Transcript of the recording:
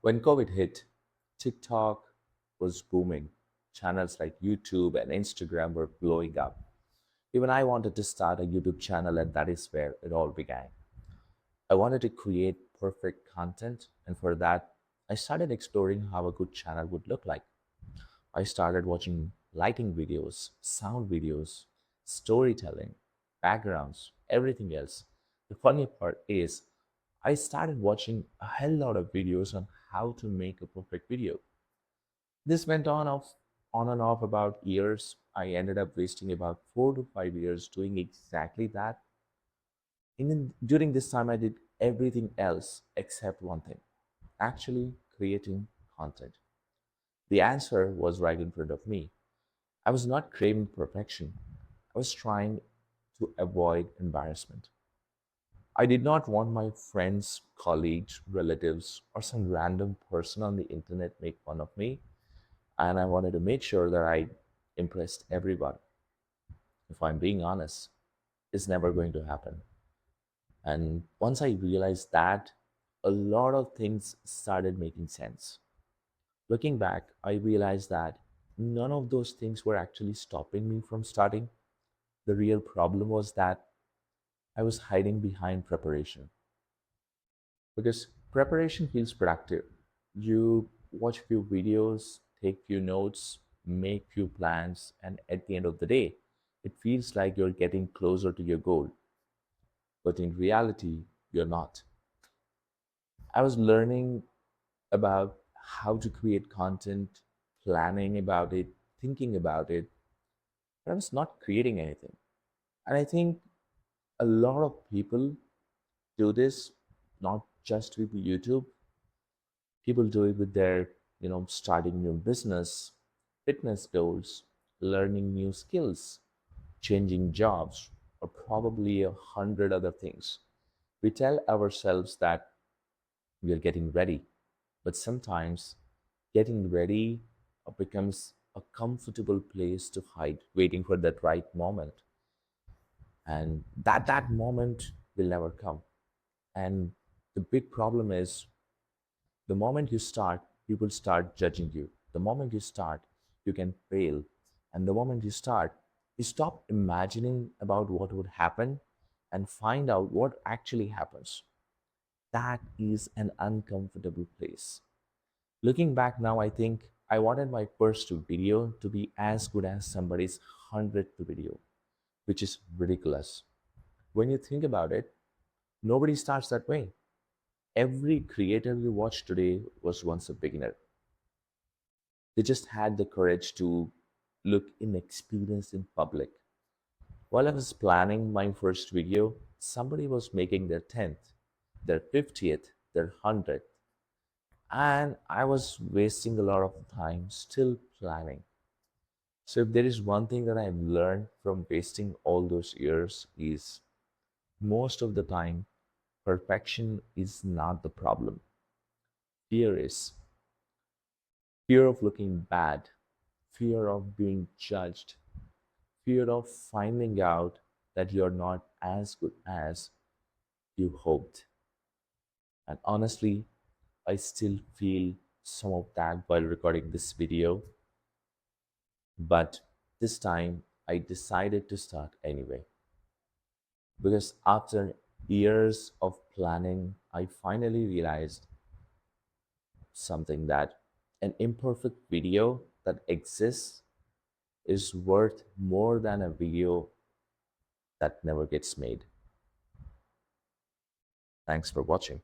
When COVID hit, TikTok was booming. Channels like YouTube and Instagram were blowing up. Even I wanted to start a YouTube channel, and that is where it all began. I wanted to create perfect content, and for that, I started exploring how a good channel would look like. I started watching lighting videos, sound videos, storytelling, backgrounds, everything else. The funny part is, I started watching a hell lot of videos on how to make a perfect video. This went on and off about years. I ended up wasting about 4 to 5 years doing exactly that. During this time, I did everything else except one thing, actually creating content. The answer was right in front of me. I was not craving perfection. I was trying to avoid embarrassment. I did not want my friends, colleagues, relatives, or some random person on the internet make fun of me, and I wanted to make sure that I impressed everyone. If I'm being honest, it's never going to happen. And once I realized that, a lot of things started making sense. Looking back, I realized that none of those things were actually stopping me from starting. The real problem was that I was hiding behind preparation because preparation feels productive. You watch few videos, take few notes, make few plans, and at the end of the day, it feels like you're getting closer to your goal. But in reality, you're not. I was learning about how to create content, planning about it, thinking about it, but I was not creating anything. And I think a lot of people do this not just with YouTube. People do it with their, starting new business, fitness goals, learning new skills, changing jobs, or probably 100 other things. We tell ourselves that we are getting ready, but sometimes getting ready becomes a comfortable place to hide, waiting for that right moment. And that moment will never come. And the big problem is the moment you start, people start judging you. The moment you start, you can fail. And the moment you start, you stop imagining about what would happen and find out what actually happens. That is an uncomfortable place. Looking back now, I think I wanted my first video to be as good as somebody's 100th video, which is ridiculous. When you think about it, nobody starts that way. Every creator you watch today was once a beginner. They just had the courage to look inexperienced in public. While I was planning my first video, somebody was making their 10th, their 50th, their 100th, and I was wasting a lot of time still planning. So if there is one thing that I've learned from wasting all those years is most of the time perfection is not the problem. Fear is. Fear of looking bad, fear of being judged, fear of finding out that you're not as good as you hoped. And honestly, I still feel some of that while recording this video, but this time I decided to start anyway. Because after years of planning, I finally realized something that an imperfect video that exists is worth more than a video that never gets made. Thanks for watching.